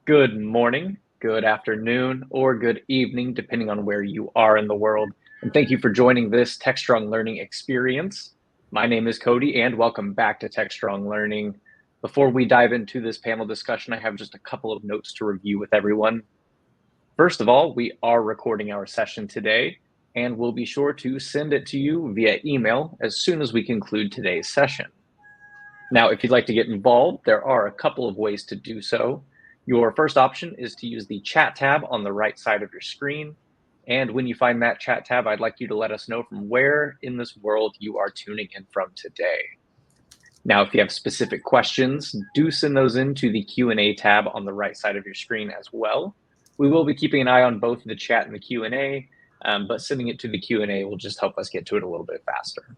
Good morning, good afternoon, or good evening, depending on where you are in the world. And thank you for joining this Techstrong Learning experience. My name is Cody, and welcome back to Techstrong Learning. Before we dive into this panel discussion, I have just a couple of notes to review with everyone. First of all, we are recording our session today, and we'll be sure to send it to you via email as soon as we conclude today's session. Now, if you'd like to get involved, there are a couple of ways to do so. Your first option is to use the chat tab on the right side of your screen. And when you find that chat tab, I'd like you to let us know from where in this world you are tuning in from today. Now, if you have specific questions, do send those into the Q&A tab on the right side of your screen as well. We will be keeping an eye on both the chat and the Q&A, but sending it to the Q&A will just help us get to it a little bit faster.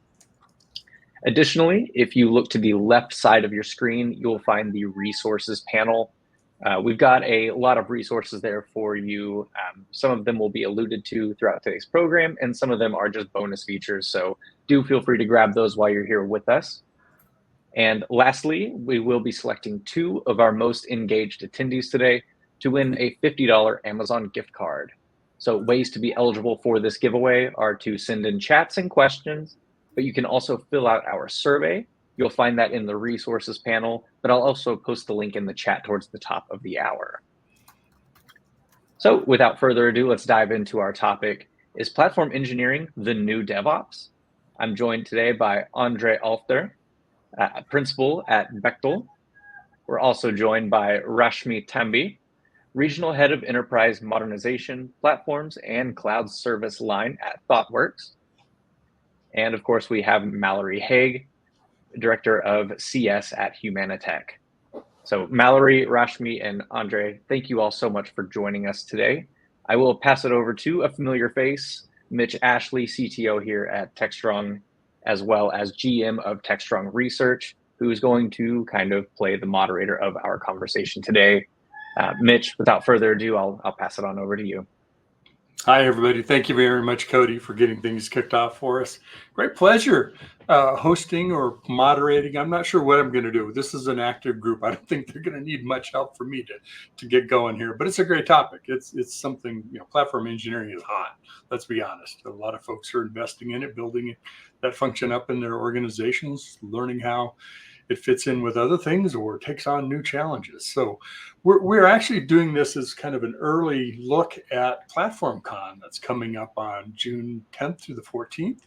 Additionally, if you look to the left side of your screen, you'll find the resources panel. We've got a lot of resources there for you. Some of them will be alluded to throughout today's program, and some of them are just bonus features. So do feel free to grab those while you're here with us. And lastly, we will be selecting 2 of our most engaged attendees today to win a $50 Amazon gift card. So ways to be eligible for this giveaway are to send in chats and questions, but you can also fill out our survey. You'll find that in the resources panel, but I'll also post the link in the chat towards the top of the hour. So without further ado, let's dive into our topic. Is platform engineering the new DevOps? I'm joined today by Andre Alfter, principal at Bechtel. We're also joined by Rashmi Tambi, regional head of enterprise modernization, platforms, and cloud service line at ThoughtWorks. And of course, we have Mallory Haig, Director of CS at Humanitech. So Mallory, Rashmi, and Andre, thank you all so much for joining us today. I will pass it over to a familiar face, Mitch Ashley, CTO here at Techstrong, as well as GM of Techstrong Research, who's going to kind of play the moderator of our conversation today. Mitch, without further ado, I'll pass it on over to you. Hi, everybody. Thank you very much, Cody, for getting things kicked off for us. Great pleasure hosting or moderating. I'm not sure what I'm going to do. This is an active group. I don't think they're going to need much help from me to get going here, but it's a great topic. It's something, platform engineering is hot. Let's be honest. A lot of folks are investing in it, building that function up in their organizations, learning how it fits in with other things or takes on new challenges. So we're actually doing this as kind of an early look at Platform Con that's coming up on June 10th through the 14th.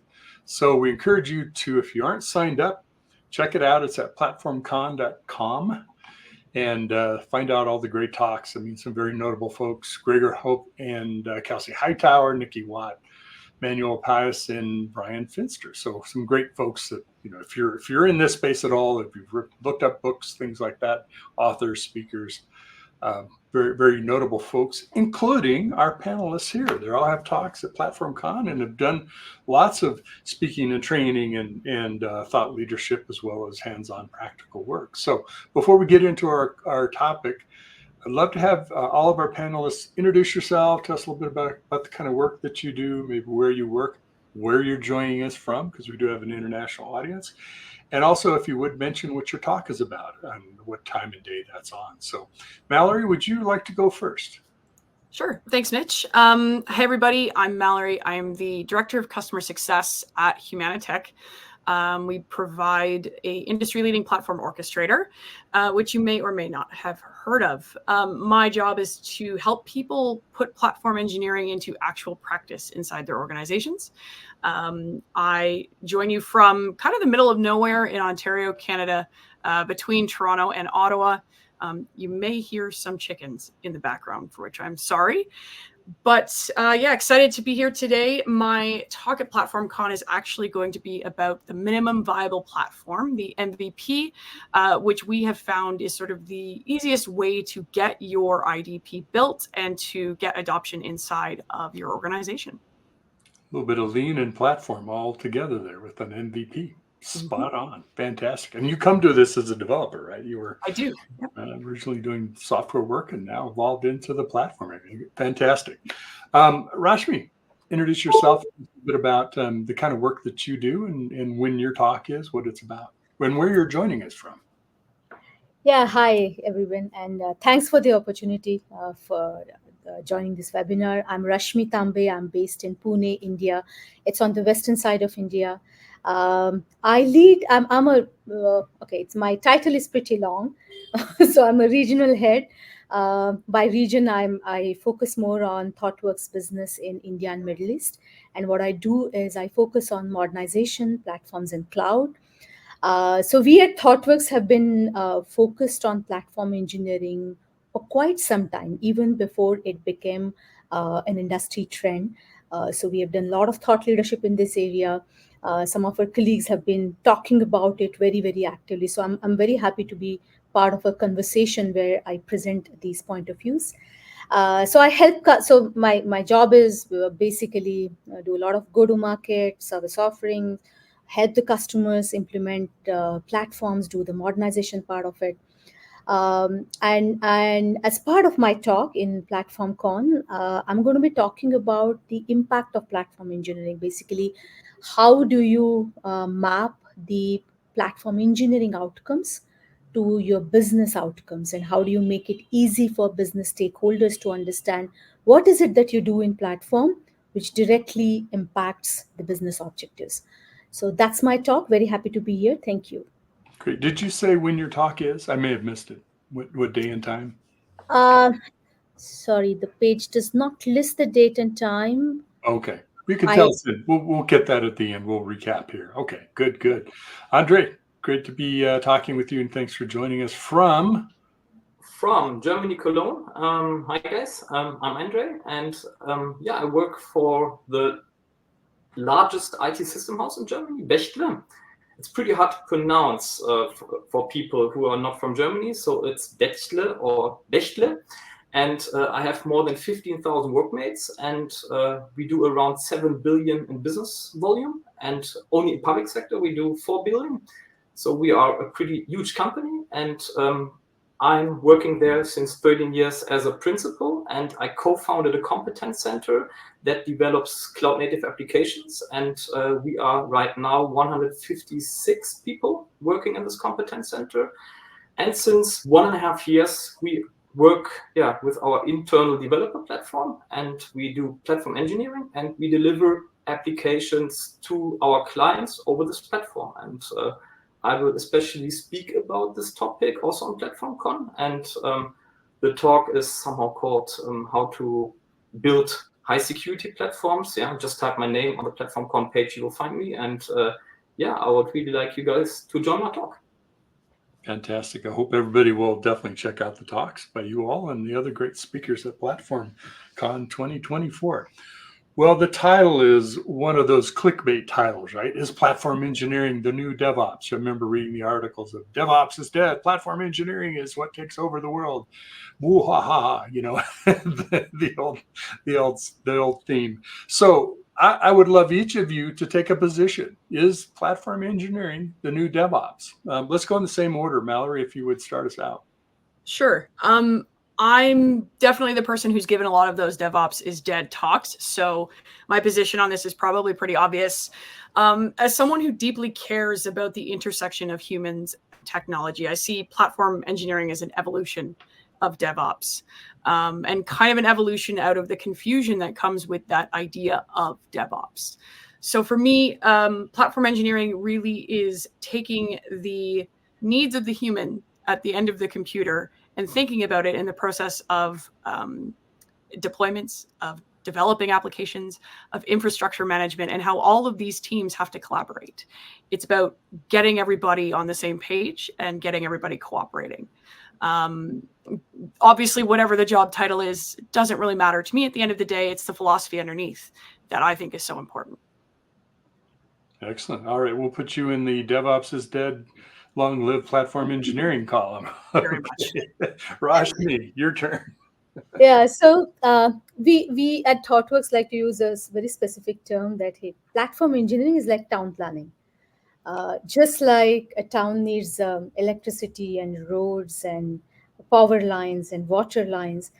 So we encourage you to, if you aren't signed up, check it out. It's at platformcon.com and find out all the great talks. I mean, some very notable folks, Gregor Hope and Kelsey Hightower, Nikki Watt, Manuel Pius, and Brian Finster. So some great folks that, if you're in this space at all, if you've looked up books, things like that, authors, speakers, very, very notable folks, including our panelists here. They all have talks at Platform Con and have done lots of speaking and training and thought leadership, as well as hands-on practical work. So before we get into our topic, I'd love to have all of our panelists introduce yourself, tell us a little bit about the kind of work that you do, maybe where you work, where you're joining us from, because we do have an international audience. And also, if you would mention what your talk is about and what time and day that's on. So, Mallory, would you like to go first? Sure. Thanks, Mitch. Hi, everybody. I'm Mallory. I'm the Director of Customer Success at Humanitech. We provide a industry-leading platform orchestrator, which you may or may not have heard of. My job is to help people put platform engineering into actual practice inside their organizations. I join you from kind of the middle of nowhere in Ontario, Canada, between Toronto and Ottawa. You may hear some chickens in the background, for which I'm sorry. But excited to be here today. My talk at Platform Con is actually going to be about the minimum viable platform, the MVP, which we have found is sort of the easiest way to get your IDP built and to get adoption inside of your organization. A little bit of lean and platform all together there with an MVP. Spot on. Fantastic. And you come to this as a developer, right? I do. Yep. Originally doing software work and now evolved into the platform. Fantastic. Rashmi, introduce yourself, a bit about the kind of work that you do and when your talk is, what it's about, and where you're joining us from. Yeah, hi everyone, and thanks for the opportunity for joining this webinar. I'm Rashmi Tambe. I'm based in Pune, India. It's on the western side of India. I lead. I'm a okay. It's my title is pretty long, so I'm a regional head. By region, I focus more on ThoughtWorks business in India and Middle East. And what I do is I focus on modernization, platforms, and cloud. So we at ThoughtWorks have been focused on platform engineering for quite some time, even before it became an industry trend. So we have done a lot of thought leadership in this area. Some of our colleagues have been talking about it very, very actively. So I'm very happy to be part of a conversation where I present these point of views. So I help. So my job is basically do a lot of go-to-market service offerings, help the customers implement platforms, do the modernization part of it. And as part of my talk in Platform Con, I'm going to be talking about the impact of platform engineering. Basically, how do you map the platform engineering outcomes to your business outcomes, and how do you make it easy for business stakeholders to understand what is it that you do in platform which directly impacts the business objectives. So that's my talk. Very happy to be here. Thank you. Great. Did you say when your talk is? I may have missed it. What day and time? uh, Sorry, the page does not list the date and time. Okay. You can I tell us it. We'll get that at the end. We'll recap here. Okay. Good. Good. Andre, great to be talking with you, and thanks for joining us from Germany, Cologne. Hi guys, I'm Andre, and yeah, I work for the largest IT system house in Germany, Bechtle. It's pretty hard to pronounce for people who are not from Germany, so it's Bechtle or Bechtle. And I have more than 15,000 workmates, and we do around 7 billion in business volume, and only in public sector we do 4 billion. So we are a pretty huge company, and I'm working there since 13 years as a principal, and I co-founded a competence center that develops cloud-native applications. And we are right now 156 people working in this competence center. And since 1.5 years, we work with our internal developer platform, and we do platform engineering, and we deliver applications to our clients over this platform. And I will especially speak about this topic also on PlatformCon, and the talk is somehow called how to build high security platforms. Yeah, just type my name on the PlatformCon page, you will find me. And yeah, I would really like you guys to join my talk. Fantastic. I hope everybody will definitely check out the talks by you all and the other great speakers at Platform Con 2024. Well, the title is one of those clickbait titles, right? Is platform engineering the new DevOps? I remember reading the articles of DevOps is dead. Platform engineering is what takes over the world. Woo ha ha, the old theme. So I would love each of you to take a position. Is platform engineering the new DevOps? Let's go in the same order. Mallory, if you would start us out. Sure. I'm definitely the person who's given a lot of those DevOps is dead talks. So my position on this is probably pretty obvious. As someone who deeply cares about the intersection of humans and technology, I see platform engineering as an evolution of DevOps, and kind of an evolution out of the confusion that comes with that idea of DevOps. So for me, platform engineering really is taking the needs of the human at the end of the computer and thinking about it in the process of deployments, of developing applications, of infrastructure management, and how all of these teams have to collaborate. It's about getting everybody on the same page and getting everybody cooperating. Obviously, whatever the job title is, doesn't really matter to me. At the end of the day, it's the philosophy underneath that I think is so important. Excellent. All right, we'll put you in the DevOps is dead, long live platform engineering column. Very much. Rashmi, your turn. Yeah, so we at ThoughtWorks like to use a very specific term that hey, platform engineering is like town planning. Just like a town needs electricity and roads and power lines and water lines,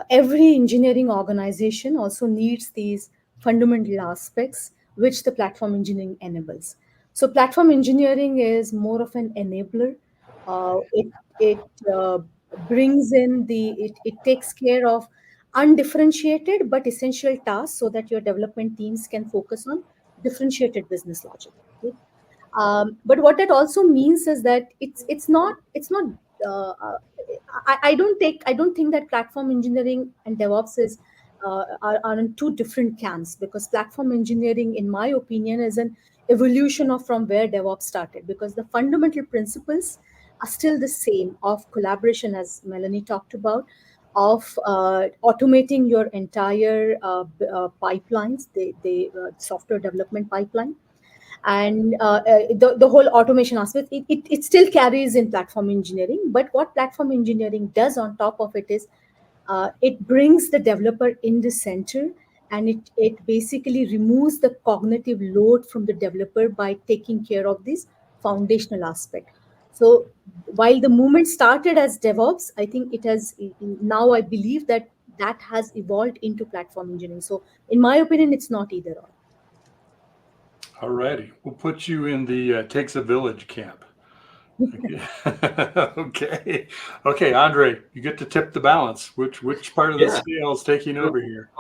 every engineering organization also needs these fundamental aspects which the platform engineering enables. So platform engineering is more of an enabler. it brings in it takes care of undifferentiated but essential tasks so that your development teams can focus on differentiated business logic. Okay? But what that also means is that it's not. Uh, uh, I don't think that platform engineering and DevOps are in two different camps, because platform engineering, in my opinion, is an evolution of from where DevOps started, because the fundamental principles are still the same of collaboration, as Melanie talked about, of automating your entire pipelines, the software development pipeline, and the whole automation aspect, it still carries in platform engineering. But what platform engineering does on top of it is it brings the developer in the center, and it basically removes the cognitive load from the developer by taking care of this foundational aspect. So while the movement started as DevOps, I think it has now, I believe that that has evolved into platform engineering. So in my opinion, it's not either or. All righty. We'll put you in the takes a village camp. Okay. Okay, Andre, you get to tip the balance. Which part of the Yeah. scale is taking over here?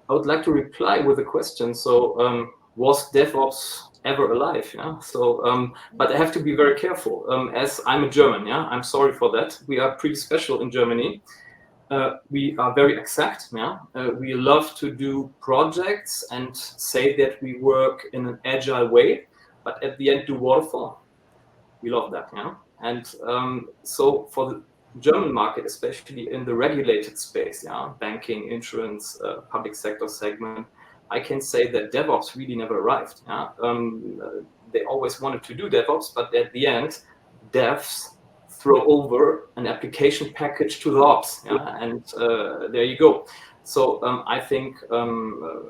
I would like to reply with a question. So, was DevOps ever alive? Yeah. So, but I have to be very careful. As I'm a German, yeah, I'm sorry for that. We are pretty special in Germany. We are very exact. Yeah. We love to do projects and say that we work in an agile way, but at the end do waterfall. We love that. Yeah. And so for the German market, especially in the regulated space, yeah, banking, insurance, public sector segment, I can say that DevOps really never arrived. Yeah? They always wanted to do DevOps, but at the end, devs throw over an application package to the ops, yeah? And there you go. So I think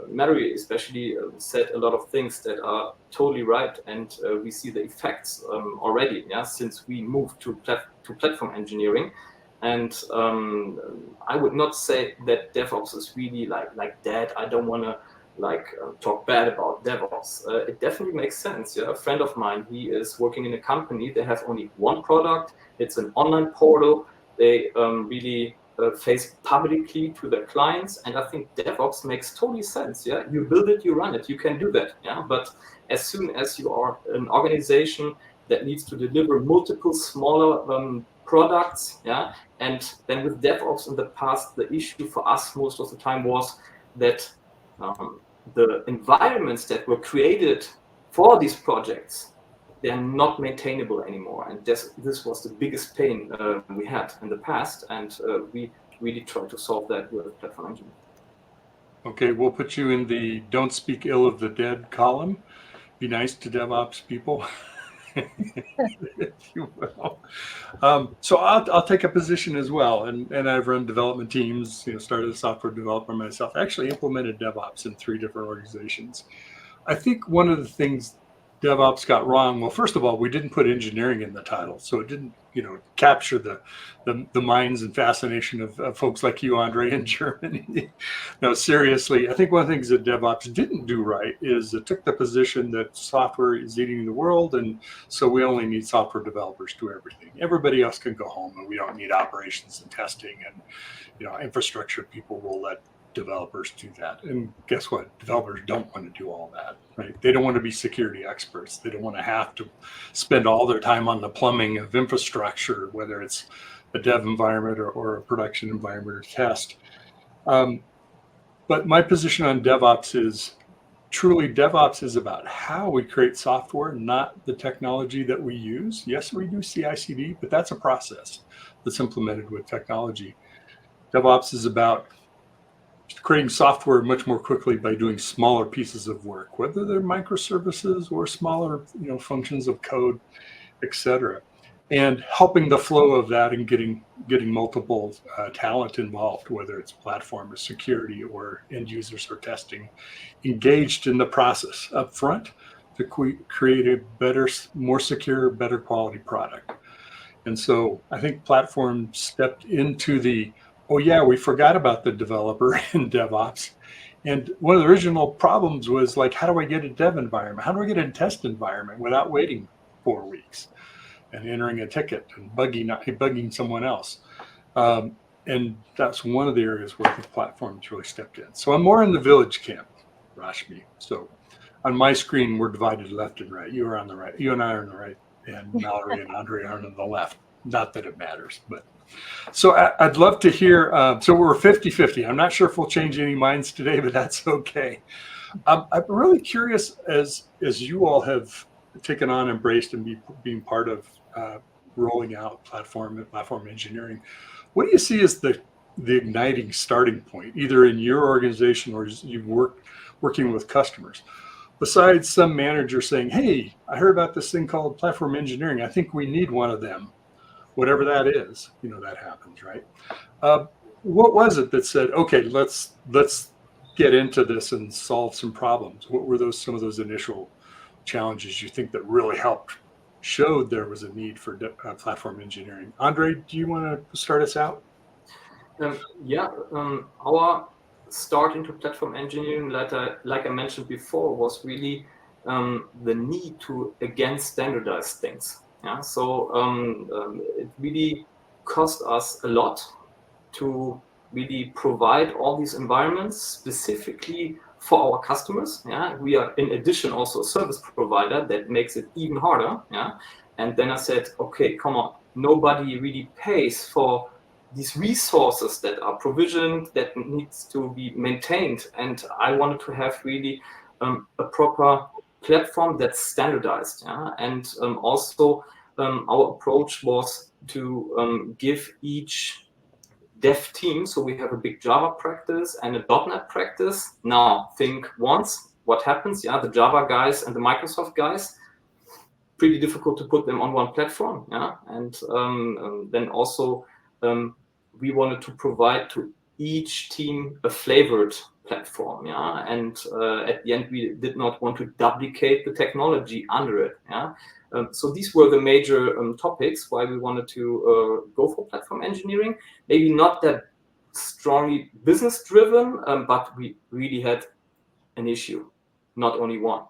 Mary especially said a lot of things that are totally right, and we see the effects already, yeah, since we moved to platform engineering. And I would not say that DevOps is really like dead. I don't want to talk bad about DevOps. It definitely makes sense. Yeah, a friend of mine, he is working in a company. They have only one product. It's an online portal. They really face publicly to their clients, and I think DevOps makes totally sense. Yeah, you build it, you run it, you can do that. Yeah, but as soon as you are an organization that needs to deliver multiple smaller products, yeah, and then with DevOps in the past, the issue for us most of the time was that the environments that were created for these projects, they're not maintainable anymore, and this was the biggest pain we had in the past, and we really try to solve that with platform engineering. Okay, we'll put you in the don't speak ill of the dead column. Be nice to DevOps people, if you will. So I'll take a position as well, and I've run development teams. Started a software developer myself. Actually implemented DevOps in 3 different organizations. I think one of the things DevOps got wrong, well, first of all, we didn't put engineering in the title, so it didn't, capture the minds and fascination of folks like you, Andre, in Germany. No, seriously, I think one of the things that DevOps didn't do right is it took the position that software is eating the world, and so we only need software developers to do everything. Everybody else can go home, and we don't need operations and testing, and infrastructure people will let developers do that. And guess what? Developers don't want to do all that, right? They don't want to be security experts. They don't want to have to spend all their time on the plumbing of infrastructure, whether it's a dev environment or a production environment or test. But my position on DevOps is truly DevOps is about how we create software, not the technology that we use. Yes, we do CI/CD, but that's a process that's implemented with technology. DevOps is about creating software much more quickly by doing smaller pieces of work, whether they're microservices or smaller, functions of code, etc., and helping the flow of that and getting multiple talent involved, whether it's platform or security or end users or testing, engaged in the process up front to create a better, more secure, better quality product. And so I think platform stepped into the, oh yeah, we forgot about the developer in DevOps. And one of the original problems was like, how do I get a dev environment? How do I get a test environment without waiting 4 weeks? and entering a ticket and bugging someone else. And that's one of the areas where the platform's really stepped in. So I'm more in the village camp, Rashmi. So on my screen, we're divided left and right. You are on the right. You and I are on the right, and Mallory and Andre are on the left. Not that it matters, but so I'd love to hear. So we're 50-50. I'm not sure if we'll change any minds today, but that's okay. I'm really curious as you all have taken on, embraced, and being part of rolling out platform engineering. What do you see as the igniting starting point, either in your organization or as you working with customers? Besides some manager saying, "Hey, I heard about this thing called platform engineering. I think we need one of them," whatever that is. That happens, right? What was it that said, "Okay, let's get into this and solve some problems"? What were some of those initial challenges you think that really showed there was a need for platform engineering? Andre, do you want to start us out? Our start into platform engineering, like I mentioned before, was really the need to again standardize things. Yeah, so it really cost us a lot to really provide all these environments specifically for our customers. Yeah, we are in addition also a service provider that makes it even harder. Yeah, and then I said, okay, come on, nobody really pays for these resources that are provisioned, that needs to be maintained, and I wanted to have really a proper platform that's standardized. Yeah, and also our approach was to give each dev team, so we have a big Java practice and a .NET practice. Now think once, what happens? Yeah, the Java guys and the Microsoft guys, pretty difficult to put them on one platform. Yeah, and then also we wanted to provide to each team a flavored platform. Yeah, and at the end we did not want to duplicate the technology under it. Yeah. So these were the major topics why we wanted to go for platform engineering. Maybe not that strongly business driven, but we really had an issue, not only one.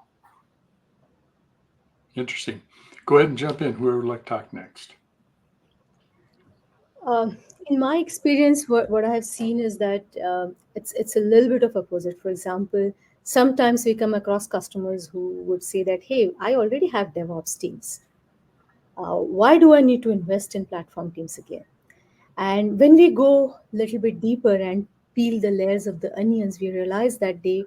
Interesting. Go ahead and jump in. Whoever would like to talk next. In my experience, what I have seen is that it's a little bit of opposite. For example, sometimes we come across customers who would say that, "Hey, I already have DevOps teams. Why do I need to invest in platform teams again?" And when we go a little bit deeper and peel the layers of the onions, we realize that they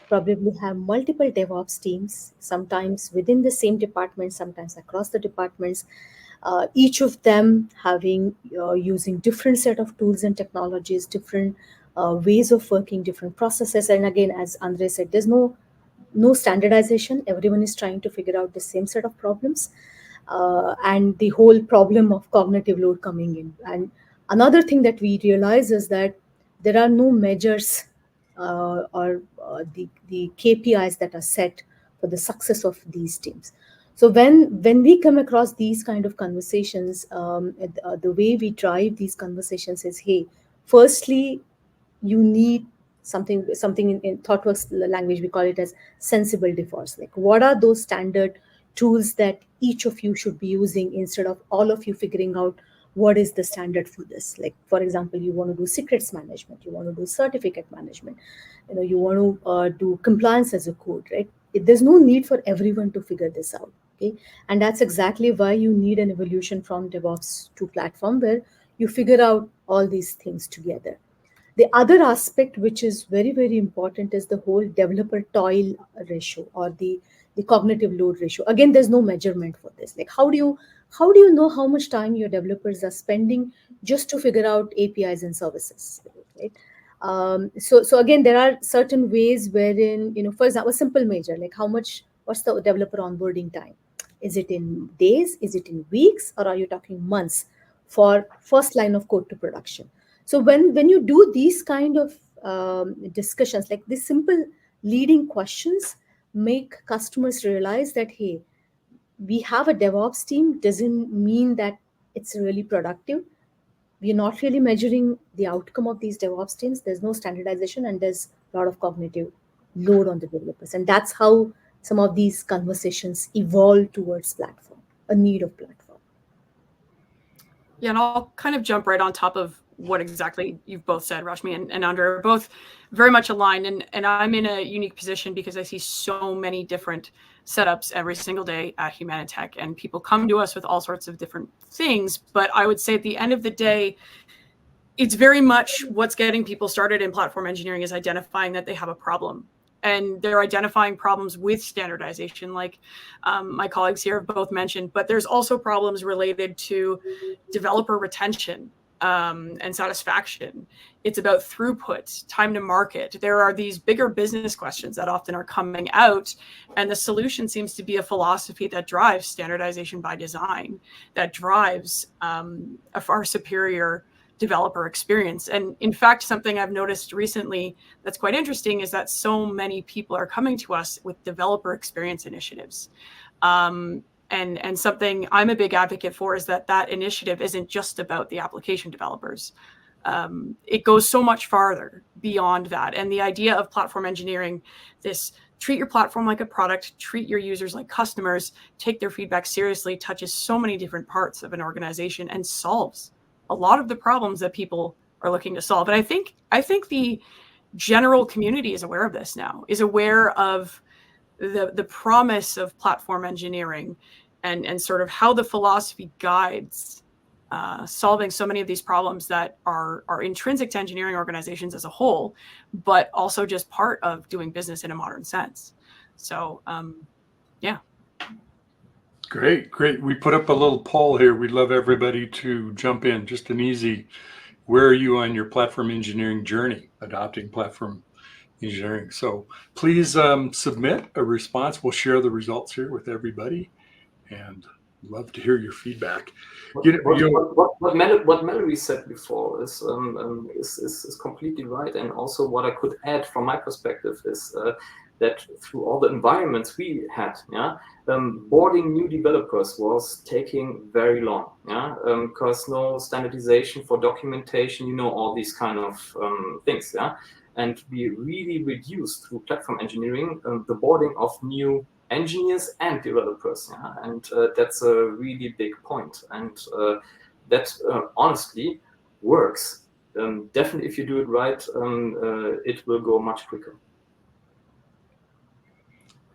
probably have multiple DevOps teams, sometimes within the same department, sometimes across the departments, each of them having using different set of tools and technologies, different ways of working, different processes. And again, as Andre said, there's no standardization. Everyone is trying to figure out the same set of problems, and the whole problem of cognitive load coming in. And another thing that we realize is that there are no measures or the KPIs that are set for the success of these teams. So when we come across these kind of conversations, the way we drive these conversations is, hey, firstly, you need something in ThoughtWorks language, we call it as sensible defaults. Like, what are those standard tools that each of you should be using, instead of all of you figuring out what is the standard for this? Like, for example, you want to do secrets management, you want to do certificate management, you want to do compliance as a code, right? There's no need for everyone to figure this out. Okay, and that's exactly why you need an evolution from DevOps to platform, where you figure out all these things together. The other aspect, which is very, very important, is the whole developer toil ratio, or the cognitive load ratio. Again, there's no measurement for this. Like, how do you know how much time your developers are spending just to figure out APIs and services, right? So again, there are certain ways wherein, for example, a simple measure, like what's the developer onboarding time? Is it in days? Is it in weeks? Or are you talking months for first line of code to production? So when you do these kind of discussions, like these simple leading questions, make customers realize that, hey, we have a DevOps team doesn't mean that it's really productive. We're not really measuring the outcome of these DevOps teams. There's no standardization, and there's a lot of cognitive load on the developers. And that's how some of these conversations evolve towards platform, a need of platform. Yeah, and I'll kind of jump right on top of what exactly you've both said. Rashmi and Andre are both very much aligned, and I'm in a unique position because I see so many different setups every single day at Humanitech, and people come to us with all sorts of different things. But I would say at the end of the day, it's very much what's getting people started in platform engineering is identifying that they have a problem. And they're identifying problems with standardization, like my colleagues here have both mentioned, but there's also problems related to developer retention and satisfaction. It's about throughput, time to market. There are these bigger business questions that often are coming out, and the solution seems to be a philosophy that drives standardization by design, that drives a far superior developer experience. And in fact, something I've noticed recently that's quite interesting is that so many people are coming to us with developer experience initiatives. And something I'm a big advocate for is that initiative isn't just about the application developers. It goes so much farther beyond that. And the idea of platform engineering, this treat your platform like a product, treat your users like customers, take their feedback seriously, touches so many different parts of an organization and solves a lot of the problems that people are looking to solve. And I think the general community is aware of this now, is aware of the promise of platform engineering and sort of how the philosophy guides solving so many of these problems that are intrinsic to engineering organizations as a whole, but also just part of doing business in a modern sense. So, yeah. Great. We put up a little poll here. We'd love everybody to jump in. Just an easy, where are you on your platform engineering journey, adopting platform engineering? So please submit a response. We'll share the results here with everybody, and love to hear your feedback. What Mallory said before is completely right, and also what I could add from my perspective is that through all the environments we had, boarding new developers was taking very long, because no standardization for documentation, all these kind of things, and we really reduced through platform engineering the boarding of new engineers and developers, and that's a really big point, and that honestly works. Definitely, if you do it right, it will go much quicker.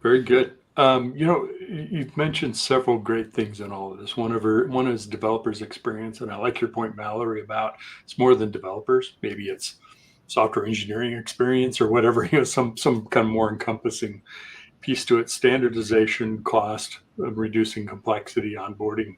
Very good. You've mentioned several great things in all of this. One is developers' experience, and I like your point, Mallory, about it's more than developers. Maybe it's software engineering experience or whatever, some kind of more encompassing piece to it. Standardization, cost, reducing complexity, onboarding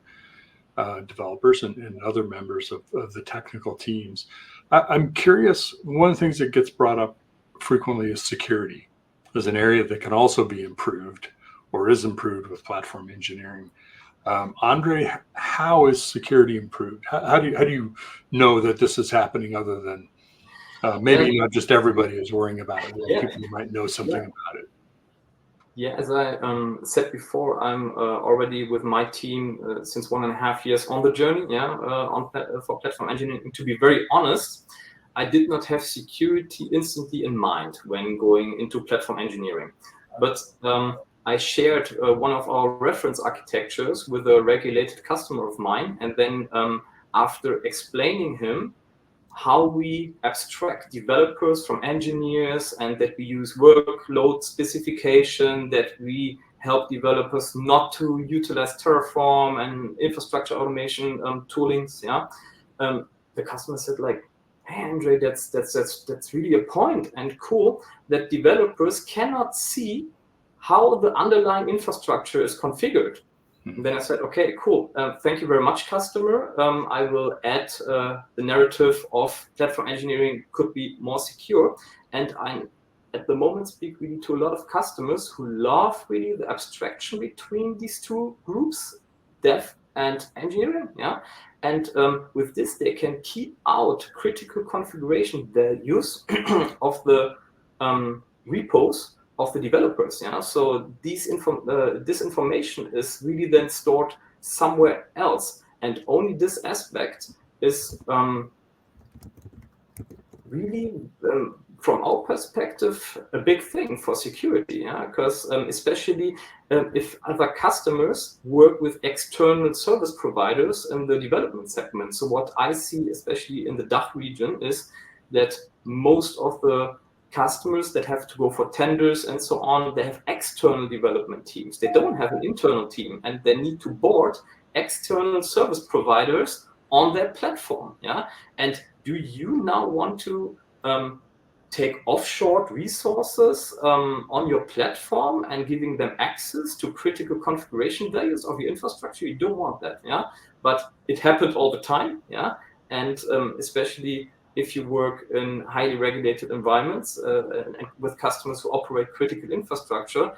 developers and other members of the technical teams. I'm curious, one of the things that gets brought up frequently is security as an area that can also be improved or is improved with platform engineering. Andre, how is security improved? How do you know that this is happening other than maybe not just everybody is worrying about it? People might know something about it. Yeah, as I said before, I'm already with my team since 1.5 years on the journey, for platform engineering. To be very honest, I did not have security instantly in mind when going into platform engineering. But I shared one of our reference architectures with a regulated customer of mine. And then after explaining him how we abstract developers from engineers and that we use workload specification, that we help developers not to utilize Terraform and infrastructure automation toolings, the customer said like, hey, Andre, that's really a point and cool that developers cannot see how the underlying infrastructure is configured. And then I said, okay, cool. Thank you very much, customer. I will add the narrative of platform engineering could be more secure. And I, at the moment, speak really to a lot of customers who love really the abstraction between these two groups, dev and engineering. And with this, they can keep out critical configuration values of the repos of the developers. So this information is really then stored somewhere else, and only this aspect is really from our perspective, a big thing for security, because especially if other customers work with external service providers in the development segment. So what I see, especially in the DACH region, is that most of the customers that have to go for tenders and so on, they have external development teams. They don't have an internal team, and they need to board external service providers on their platform. And do you now want to take offshore resources on your platform and giving them access to critical configuration values of your infrastructure? You don't want that, but it happened all the time, and especially if you work in highly regulated environments and with customers who operate critical infrastructure,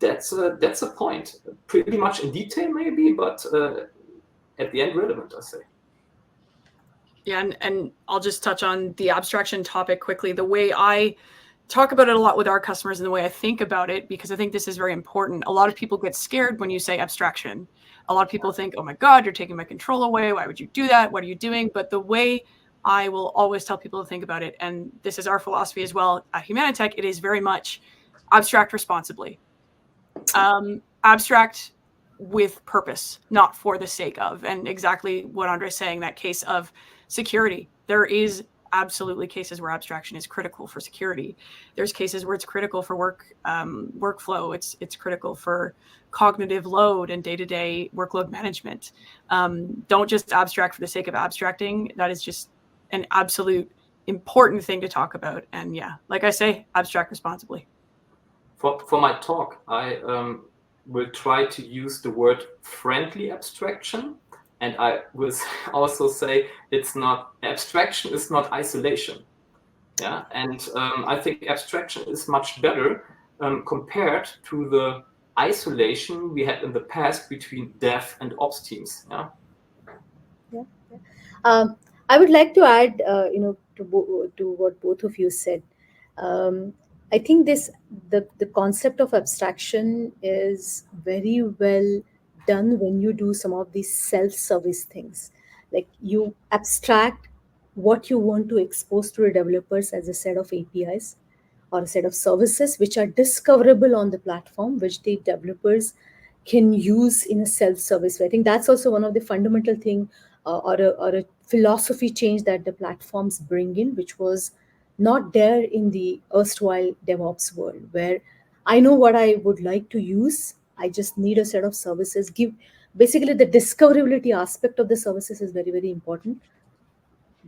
that's a point. Pretty much in detail maybe, but at the end relevant, I say. Yeah, and I'll just touch on the abstraction topic quickly. The way I talk about it a lot with our customers and the way I think about it, because I think this is very important. A lot of people get scared when you say abstraction. A lot of people think, oh my God, you're taking my control away. Why would you do that? What are you doing? But the way I will always tell people to think about it, and this is our philosophy as well at Humanitech, it is very much abstract responsibly. Abstract with purpose, not for the sake of. And exactly what Andre's saying, that case of security. There is absolutely cases where abstraction is critical for security. There's cases where it's critical for workflow. It's critical for cognitive load and day-to-day workload management. Don't just abstract for the sake of abstracting. That is just an absolute important thing to talk about. And yeah, like I say, abstract responsibly. For my talk, I will try to use the word friendly abstraction. And I will also say it's not abstraction, is not isolation. And I think abstraction is much better compared to the isolation we had in the past between dev and ops teams. I would like to add, to what both of you said. I think the concept of abstraction is very well done when you do some of these self-service things. Like you abstract what you want to expose to the developers as a set of APIs or a set of services which are discoverable on the platform, which the developers can use in a self-service way. I think that's also one of the fundamental thing or a philosophy change that the platforms bring in, which was not there in the erstwhile DevOps world, where I know what I would like to use. I just need a set of services. Basically the discoverability aspect of the services is very, very important.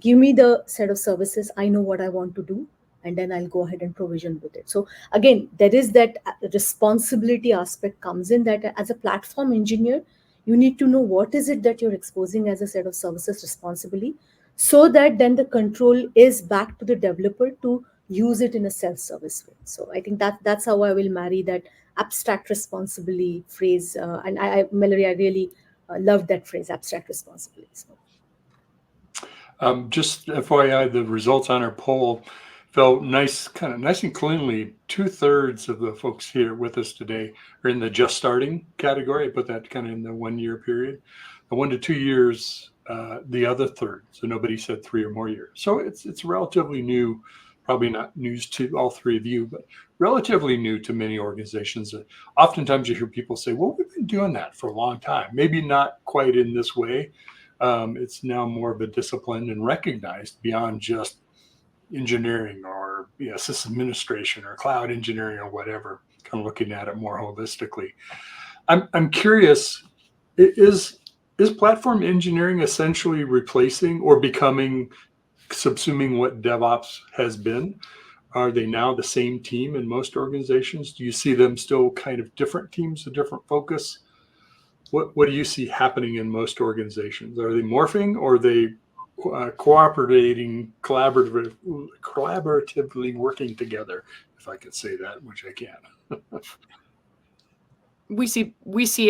Give me the set of services. I know what I want to do, and then I'll go ahead and provision with it. So again, there is that responsibility aspect comes in, that as a platform engineer, you need to know what is it that you're exposing as a set of services responsibly, so that then the control is back to the developer to use it in a self-service way. So I think that's how I will marry that abstract responsibly phrase. And Mallory, I really loved that phrase, abstract responsibly. So. Just FYI, the results on our poll felt nice and cleanly. 2/3 of the folks here with us today are in the just starting category. I put that kind of in the 1 year period. The 1 to 2 years, the other third. So nobody said 3 or more years. So it's relatively new, probably not news to all three of you, but relatively new to many organizations. Oftentimes you hear people say, well, we've been doing that for a long time. Maybe not quite in this way. It's now more of a discipline and recognized beyond just engineering or system administration or cloud engineering or whatever, kind of looking at it more holistically. I'm curious, is platform engineering essentially replacing or subsuming what DevOps has been? Are they now the same team in most organizations? Do you see them still kind of different teams, a different focus? What do you see happening in most organizations? Are they morphing, or are they collaboratively working together? If I could say that, which I can. We see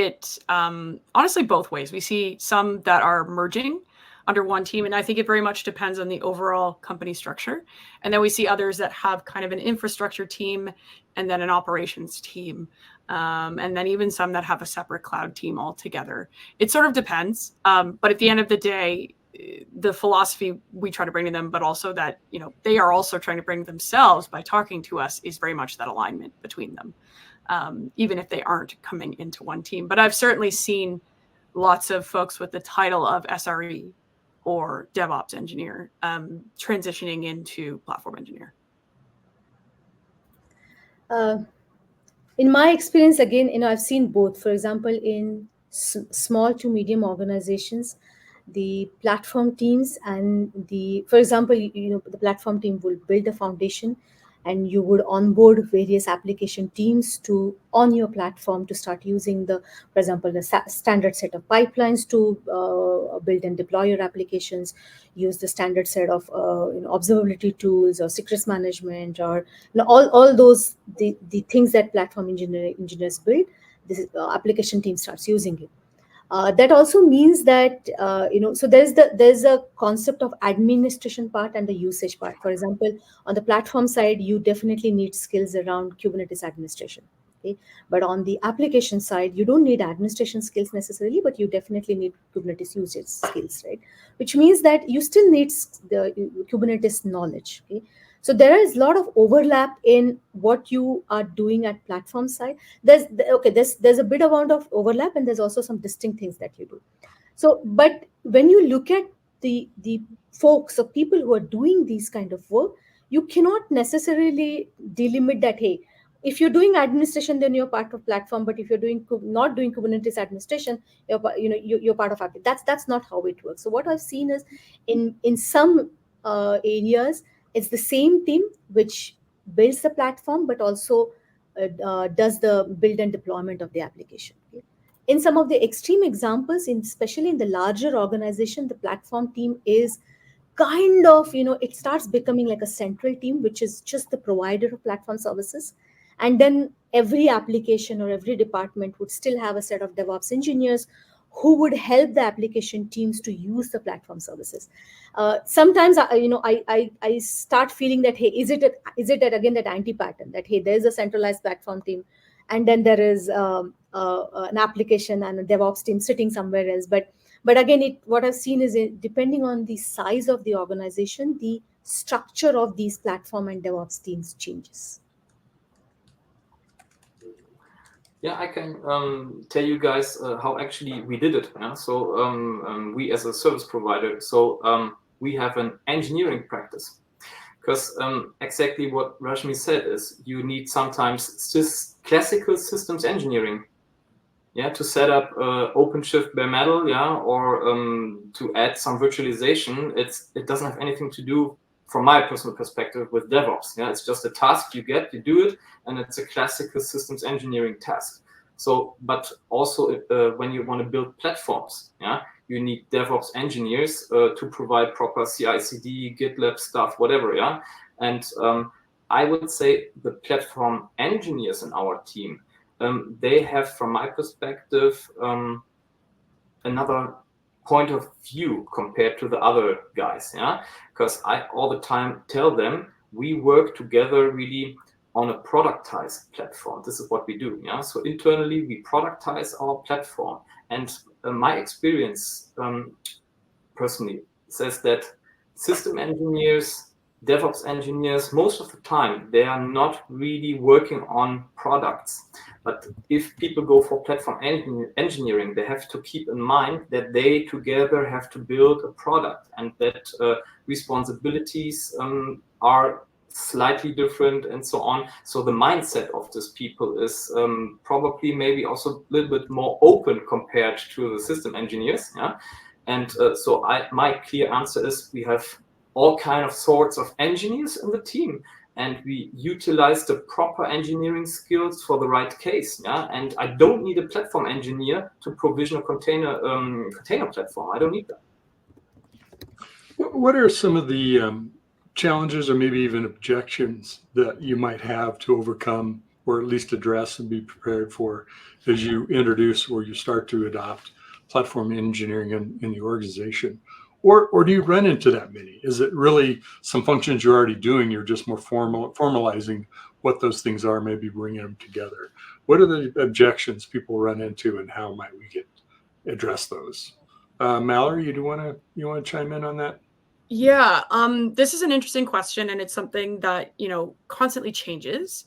it honestly both ways. We see some that are merging under one team, and I think it very much depends on the overall company structure. And then we see others that have kind of an infrastructure team and then an operations team, and then even some that have a separate cloud team altogether. It sort of depends, but at the end of the day, the philosophy we try to bring to them, but also that, they are also trying to bring themselves by talking to us, is very much that alignment between them, even if they aren't coming into one team. But I've certainly seen lots of folks with the title of SRE or DevOps engineer transitioning into platform engineer. In my experience, again, I've seen both. For example, in small to medium organizations, the platform teams and for example, the platform team will build a foundation, and you would onboard various application teams on your platform to start using for example, the standard set of pipelines to build and deploy your applications, use the standard set of observability tools or secrets management, or all those the things that platform engineers build. This application team starts using it. That also means that so there's a concept of administration part and the usage part. For example, on the platform side, you definitely need skills around Kubernetes administration. Okay? But on the application side, you don't need administration skills necessarily, but you definitely need Kubernetes usage skills, right? Which means that you still need the Kubernetes knowledge. Okay? So there is a lot of overlap in what you are doing at platform side. There's a bit amount of overlap, and there's also some distinct things that you do. So, but when you look at the folks or people who are doing these kind of work, you cannot necessarily delimit that, hey, if you're doing administration, then you're part of platform. But if you're not doing Kubernetes administration, you're part of it. That's not how it works. So what I've seen is in some areas, it's the same team which builds the platform, but also does the build and deployment of the application. Okay? In some of the extreme examples, especially in the larger organization, the platform team is kind of, it starts becoming like a central team, which is just the provider of platform services. And then every application or every department would still have a set of DevOps engineers who would help the application teams to use the platform services. Sometimes, I start feeling that, hey, is it that again that anti-pattern that, hey, there's a centralized platform team, and then there is an application and a DevOps team sitting somewhere else. But again, what I've seen is, depending on the size of the organization, the structure of these platform and DevOps teams changes. Yeah, I can tell you guys how actually we did it. Yeah? So we as a service provider, we have an engineering practice, because exactly what Rashmi said is, you need sometimes classical systems engineering, to set up OpenShift bare metal, or to add some virtualization. It doesn't have anything to do, from my personal perspective, with DevOps. It's just a task you get, you do it, and it's a classical systems engineering task. So, but also when you want to build platforms, you need DevOps engineers to provide proper CI/CD, GitLab stuff, whatever, And I would say the platform engineers in our team, they have, from my perspective, another point of view compared to the other guys, because I all the time tell them we work together really on a productized platform. This is what we do, So internally we productize our platform, and my experience personally says that system engineers, DevOps engineers, most of the time, they are not really working on products. But if people go for platform engineering, they have to keep in mind that they together have to build a product, and that responsibilities are slightly different and so on. So the mindset of these people is probably maybe also a little bit more open compared to the system engineers. And so my clear answer is, we have all kind of sorts of engineers in the team, and we utilize the proper engineering skills for the right case. And I don't need a platform engineer to provision a container platform. I don't need that. What are some of the challenges, or maybe even objections, that you might have to overcome, or at least address and be prepared for, as you introduce or you start to adopt platform engineering in the organization? Or do you run into that many? Is it really some functions you're already doing, you're just more formalizing what those things are, maybe bringing them together? What are the objections people run into, and how might we address those? Mallory, you want to chime in on that? Yeah, this is an interesting question, and it's something that, constantly changes.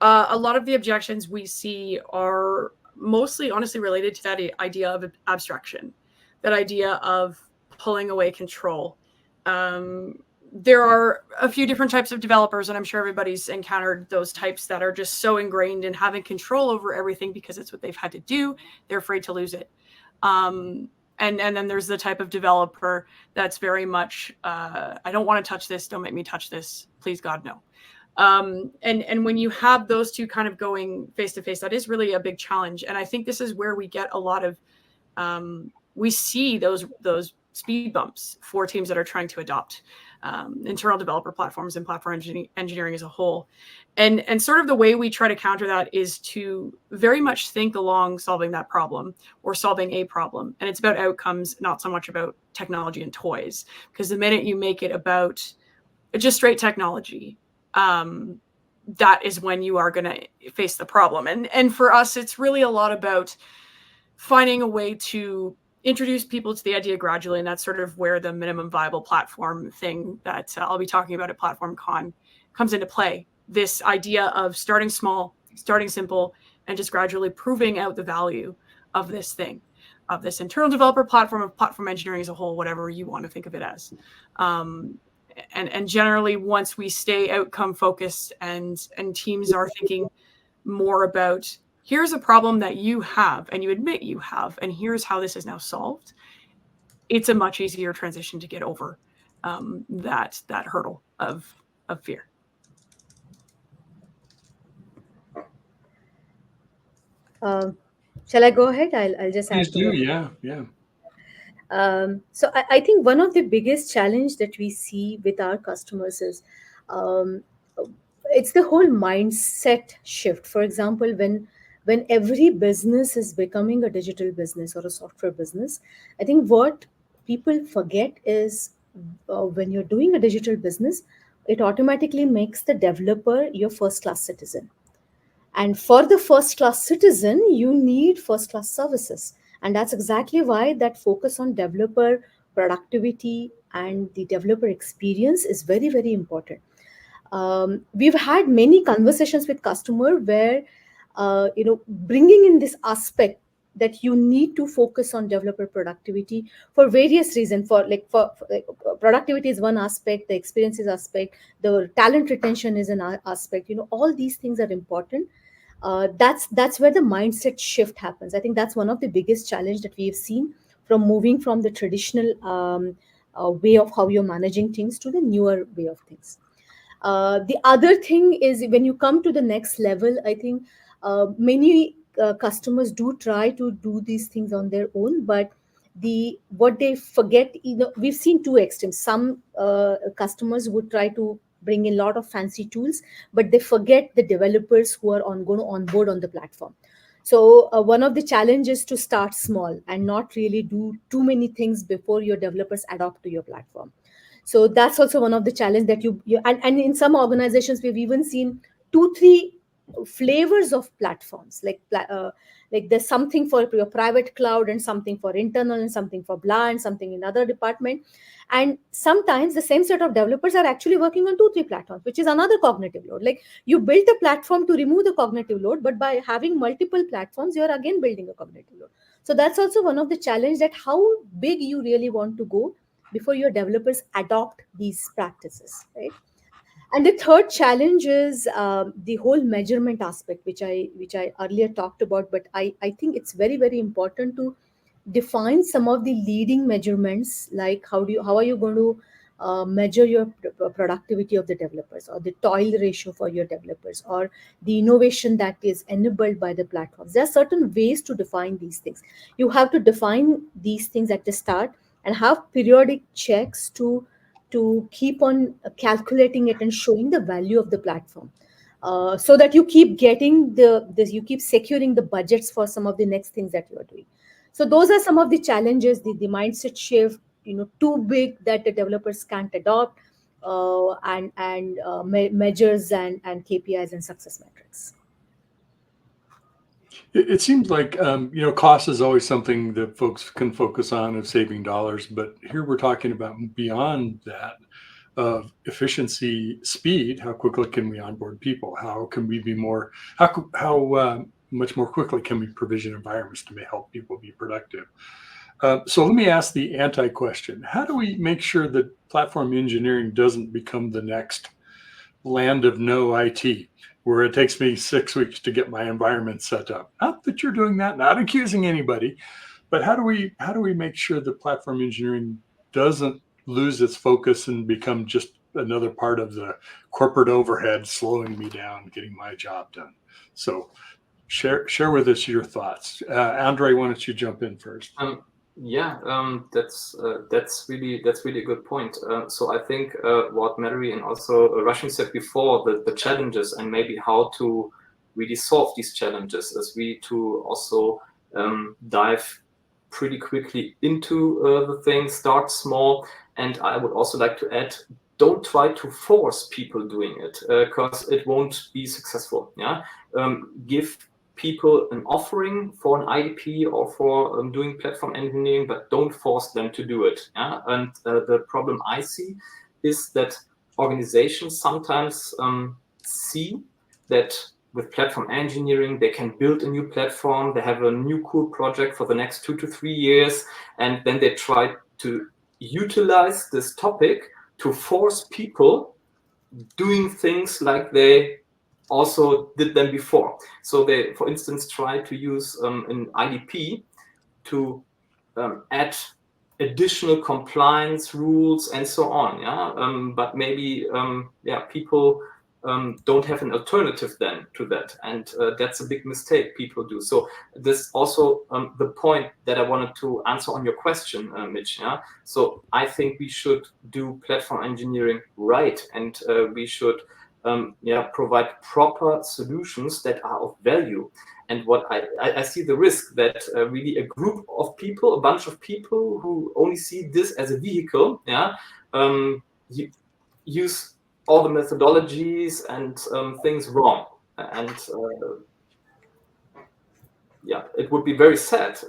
A lot of the objections we see are mostly honestly related to that idea of abstraction, that idea of pulling away control. There are a few different types of developers, and I'm sure everybody's encountered those types that are just so ingrained in having control over everything because it's what they've had to do. They're afraid to lose it. And then there's the type of developer that's very much, I don't want to touch this. Don't make me touch this. Please, God, no. And when you have those two kind of going face to face, that is really a big challenge. And I think this is where we get a lot of, we see those speed bumps for teams that are trying to adopt internal developer platforms and platform engineering as a whole. And sort of the way we try to counter that is to very much think along solving that problem or solving a problem. And it's about outcomes, not so much about technology and toys. Because the minute you make it about just straight technology, that is when you are going to face the problem. And for us, it's really a lot about finding a way to introduce people to the idea gradually. And that's sort of where the minimum viable platform thing that I'll be talking about at PlatformCon comes into play. This idea of starting small, starting simple, and just gradually proving out the value of this thing, of this internal developer platform, of platform engineering as a whole, whatever you want to think of it as. And generally, once we stay outcome focused and teams are thinking more about, here's a problem that you have and you admit you have, and here's how this is now solved, it's a much easier transition to get over that hurdle of fear. Shall I go ahead? I'll just Please add to do. what. Yeah. So I think one of the biggest challenge that we see with our customers is it's the whole mindset shift. For example, when every business is becoming a digital business or a software business, I think what people forget is when you're doing a digital business, it automatically makes the developer your first class citizen. And for the first class citizen, you need first class services. And that's exactly why that focus on developer productivity and the developer experience is very, very important. We've had many conversations with customer where, bringing in this aspect that you need to focus on developer productivity for various reasons. Productivity is one aspect, the experience is aspect, the talent retention is an aspect. All these things are important. That's where the mindset shift happens. I think that's one of the biggest challenge that we've seen from moving from the traditional way of how you're managing things to the newer way of things. The other thing is when you come to the next level, I think many customers do try to do these things on their own, but what they forget, we've seen two extremes. Some customers would try to bring in a lot of fancy tools, but they forget the developers who are going to onboard on the platform. So one of the challenges to start small and not really do too many things before your developers adopt to your platform. So that's also one of the challenge that you and in some organizations we've even seen 2-3 flavors of platforms, like there's something for your private cloud and something for internal and something for blah and something in other department. And sometimes the same set of developers are actually working on 2-3 platforms, which is another cognitive load. Like you built a platform to remove the cognitive load, but by having multiple platforms you're again building a cognitive load. So that's also one of the challenge, that how big you really want to go before your developers adopt these practices, right? And the third challenge is the whole measurement aspect, which I earlier talked about. But I think it's very, very important to define some of the leading measurements, like how are you going to measure your productivity of the developers, or the toil ratio for your developers, or the innovation that is enabled by the platforms. There are certain ways to define these things. You have to define these things at the start and have periodic checks to keep on calculating it and showing the value of the platform, so that you keep getting you keep securing the budgets for some of the next things that you are doing. So those are some of the challenges, the mindset shift, too big that the developers can't adopt, and measures and KPIs and success metrics. It seems like cost is always something that folks can focus on of saving dollars, but here we're talking about beyond that of efficiency, speed. How quickly can we onboard people? How can we be more? How much more quickly can we provision environments to help people be productive? So let me ask the anti-question. How do we make sure that platform engineering doesn't become the next land of no IT, where it takes me 6 weeks to get my environment set up? Not that you're doing that, not accusing anybody, but how do we make sure that platform engineering doesn't lose its focus and become just another part of the corporate overhead slowing me down getting my job done? So share with us your thoughts. Andre, why don't you jump in first? That's really a good point. So I think what Mary and also Rashmi said before, the challenges and maybe how to really solve these challenges is we to also dive pretty quickly into the thing, start small, and I would also like to add, don't try to force people doing it because it won't be successful. Yeah, give people an offering for an IDP or for doing platform engineering, but don't force them to do it. Yeah? And the problem I see is that organizations sometimes see that with platform engineering, they can build a new platform, they have a new cool project for the next 2 to 3 years, and then they try to utilize this topic to force people doing things like they also did them before. So they, for instance, try to use an IDP to add additional compliance rules and so on. Yeah, but maybe people don't have an alternative then to that, and that's a big mistake people do. So this also the point that I wanted to answer on your question, Mitch. Yeah, so I think we should do platform engineering right, and we should provide proper solutions that are of value. And what I see the risk that really a group of people, a bunch of people who only see this as a vehicle, use all the methodologies and things wrong. And it would be very sad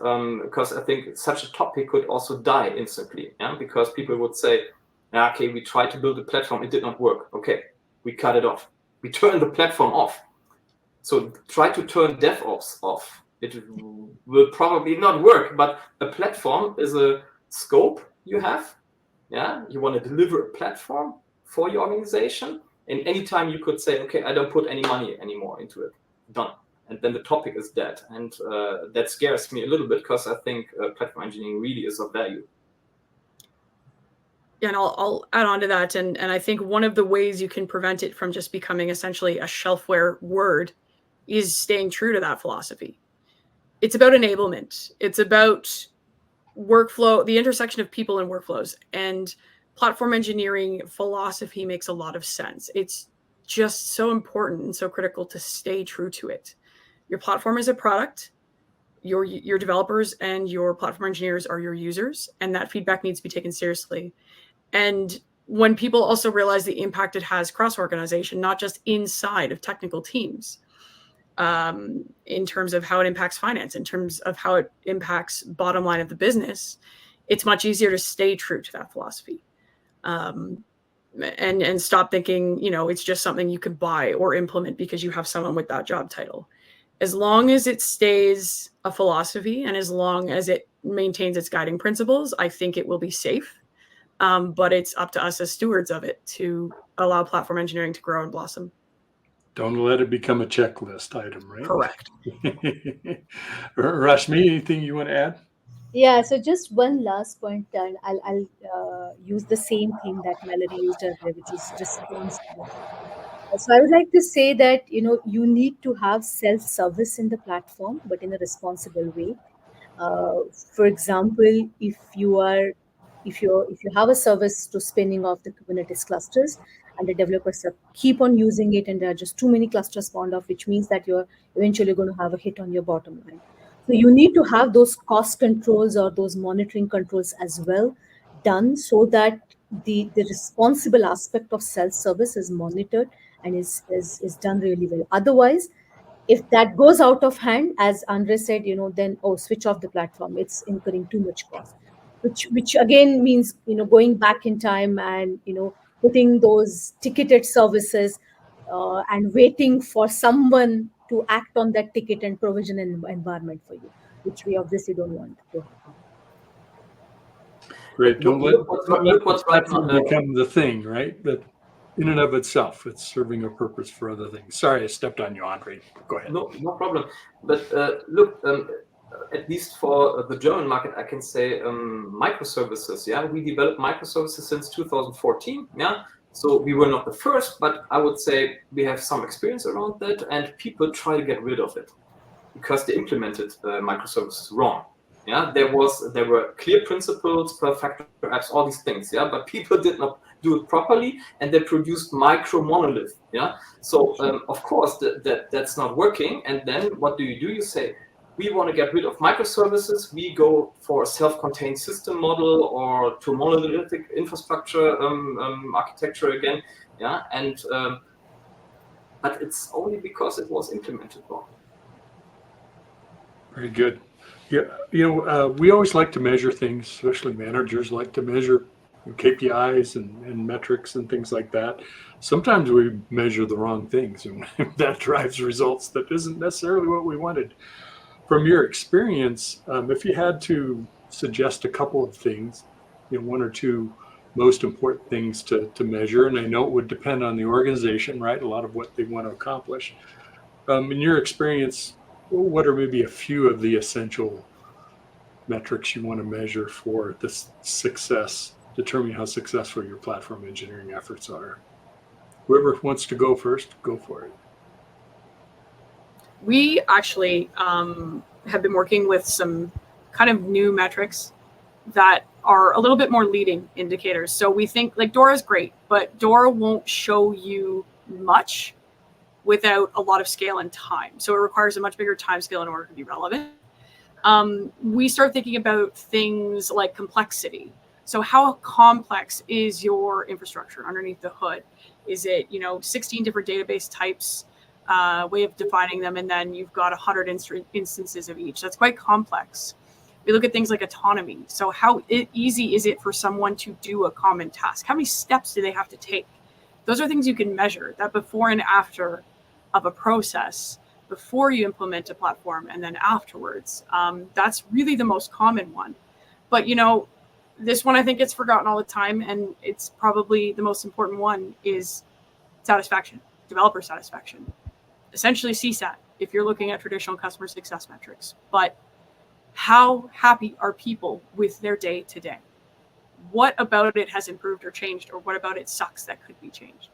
because I think such a topic could also die instantly. Yeah, because people would say, okay, we tried to build a platform, it did not work. Okay, we cut it off. We turn the platform off. So try to turn DevOps off. It will probably not work, but a platform is a scope you have. Yeah, you want to deliver a platform for your organization, and anytime you could say, okay, I don't put any money anymore into it. Done. And then the topic is dead. And that scares me a little bit because I think platform engineering really is of value. Yeah, and I'll add on to that. And I think one of the ways you can prevent it from just becoming essentially a shelfware word is staying true to that philosophy. It's about enablement. It's about workflow, the intersection of people and workflows. And platform engineering philosophy makes a lot of sense. It's just so important and so critical to stay true to it. Your platform is a product. Your developers and your platform engineers are your users, and that feedback needs to be taken seriously. And when people also realize the impact it has cross-organization, not just inside of technical teams, in terms of how it impacts finance, in terms of how it impacts bottom line of the business, it's much easier to stay true to that philosophy. And stop thinking, it's just something you could buy or implement because you have someone with that job title. As long as it stays a philosophy and as long as it maintains its guiding principles, I think it will be safe. But it's up to us as stewards of it to allow platform engineering to grow and blossom. Don't let it become a checklist item, right? Correct. Rashmi, anything you want to add? Yeah, so just one last point, and I'll use the same theme that Mallory used earlier, which is responsibility. So I would like to say that you need to have self-service in the platform, but in a responsible way. For example, if you have a service to spinning off the Kubernetes clusters, and the developers keep on using it, and there are just too many clusters spawned off, which means that you're eventually going to have a hit on your bottom line. So you need to have those cost controls or those monitoring controls as well done, so that the responsible aspect of self-service is monitored and is done really well. Otherwise, If that goes out of hand, as Andre said, then switch off the platform. It's incurring too much cost, which again means going back in time and putting those ticketed services and waiting for someone to act on that ticket and provision an environment for you, which we obviously don't want to happen. Great. Don't let Look what's right platform now. become the thing, right? That in and of itself, it's serving a purpose for other things. Sorry, I stepped on you, Andre. Go ahead. No problem. But look, at least for the German market, I can say microservices. Yeah, we developed microservices since 2014. Yeah, so we were not the first, but I would say we have some experience around that, and people try to get rid of it because they implemented microservices wrong. Yeah, there were clear principles, per factor apps, all these things. Yeah, but people did not do it properly, and they produced micro monolith. Yeah, so of course that's not working. And then what do? You say, we want to get rid of microservices. We go for a self-contained system model or to monolithic infrastructure architecture again. Yeah, and but it's only because it was implemented wrong. Very good. Yeah, we always like to measure things, especially managers like to measure KPIs and metrics and things like that. Sometimes we measure the wrong things, and that drives results that isn't necessarily what we wanted. From your experience, if you had to suggest a couple of things, one or two most important things to measure, and I know it would depend on the organization, right? A lot of what they want to accomplish. In your experience, what are maybe a few of the essential metrics you want to measure for this success, determining how successful your platform engineering efforts are? Whoever wants to go first, go for it. We actually have been working with some kind of new metrics that are a little bit more leading indicators. So we think like DORA is great, but DORA won't show you much without a lot of scale and time. So it requires a much bigger time scale in order to be relevant. We start thinking about things like complexity. So how complex is your infrastructure underneath the hood? Is it 16 different database types, way of defining them, and then you've got 100 instances of each? That's quite complex. We look at things like autonomy. So how easy is it for someone to do a common task? How many steps do they have to take? Those are things you can measure, that before and after of a process, before you implement a platform and then afterwards. That's really the most common one. But this one I think gets forgotten all the time, and it's probably the most important one, is satisfaction, developer satisfaction. Essentially CSAT, if you're looking at traditional customer success metrics. But how happy are people with their day to day? What about it has improved or changed, or what about it sucks that could be changed?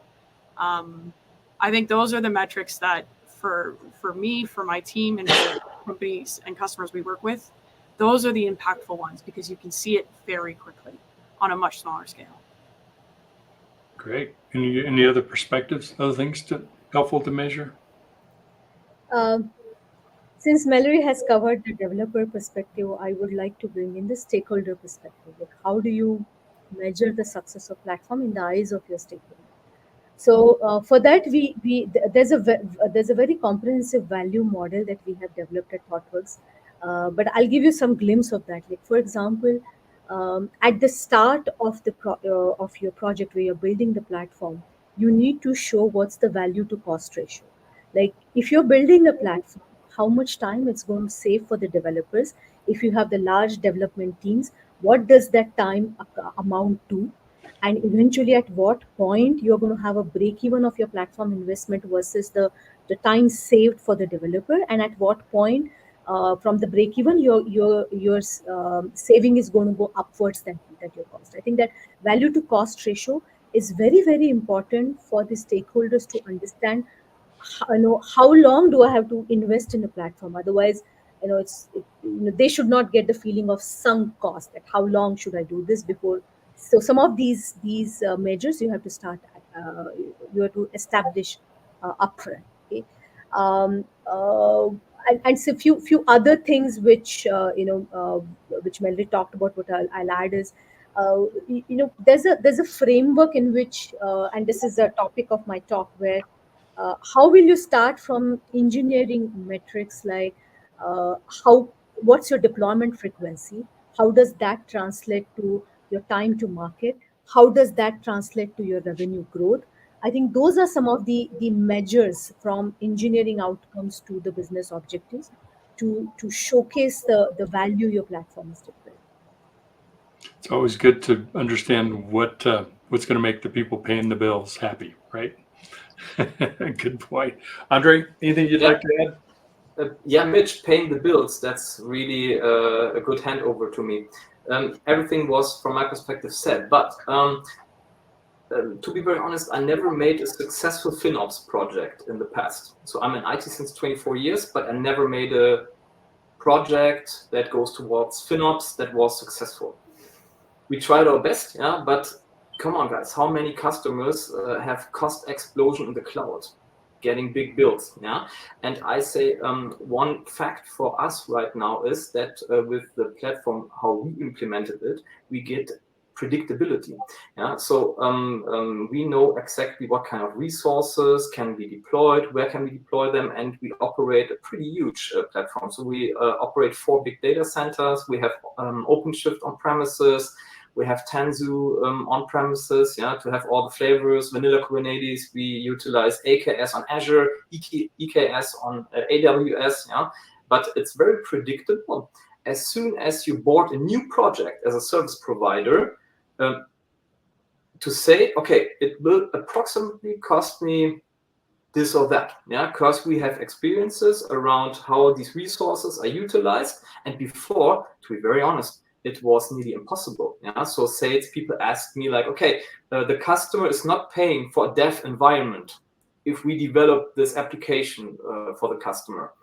I think those are the metrics that for me, for my team, and for companies and customers we work with, those are the impactful ones because you can see it very quickly on a much smaller scale. Great. Any other perspectives, other things helpful to measure? Since Mallory has covered the developer perspective, I would like to bring in the stakeholder perspective. Like, how do you measure the success of platform in the eyes of your stakeholder? So for that, there's a very comprehensive value model that we have developed at ThoughtWorks. But I'll give you some glimpse of that. Like, for example, at the start of of your project where you're building the platform, you need to show what's the value to cost ratio. Like, if you're building a platform, how much time it's going to save for the developers. If you have the large development teams, what does that time amount to? And eventually at what point you're going to have a break even of your platform investment versus the time saved for the developer, and at what point from the break even your saving is going to go upwards than that your cost. I think that value to cost ratio is very, very important for the stakeholders to understand. How long do I have to invest in a platform? Otherwise, they should not get the feeling of sunk cost. Like, how long should I do this before? So some of these measures you have to start. You have to establish upfront. Okay. Um, uh, and so few other things which Melody talked about. What I'll add is, there's a framework in which, and this is a topic of my talk, where how will you start from engineering metrics like what's your deployment frequency? How does that translate to your time to market? How does that translate to your revenue growth? I think those are some of the measures from engineering outcomes to the business objectives to showcase the value your platform is delivering. It's always good to understand what's going to make the people paying the bills happy, right? Good point. Andre, anything you'd like to add? Yeah, Mitch, paying the bills, that's really a good handover to me. Everything was, from my perspective, said. But to be very honest, I never made a successful FinOps project in the past. So I'm in IT since 24 years, but I never made a project that goes towards FinOps that was successful. We tried our best, yeah, but come on, guys, how many customers have cost explosion in the cloud, getting big bills, yeah? And I say one fact for us right now is that with the platform, how we implemented it, we get predictability, yeah? So we know exactly what kind of resources can be deployed, where can we deploy them, and we operate a pretty huge platform. So we operate 4 big data centers, we have OpenShift on premises, we have Tanzu on premises, yeah, to have all the flavors, vanilla Kubernetes. We utilize AKS on Azure, EKS on AWS, yeah. But it's very predictable. As soon as you board a new project as a service provider, to say, okay, it will approximately cost me this or that, yeah, because we have experiences around how these resources are utilized. And before, to be very honest, it was nearly impossible. Yeah, so salespeople asked me like, okay, the customer is not paying for a dev environment if we develop this application for the customer.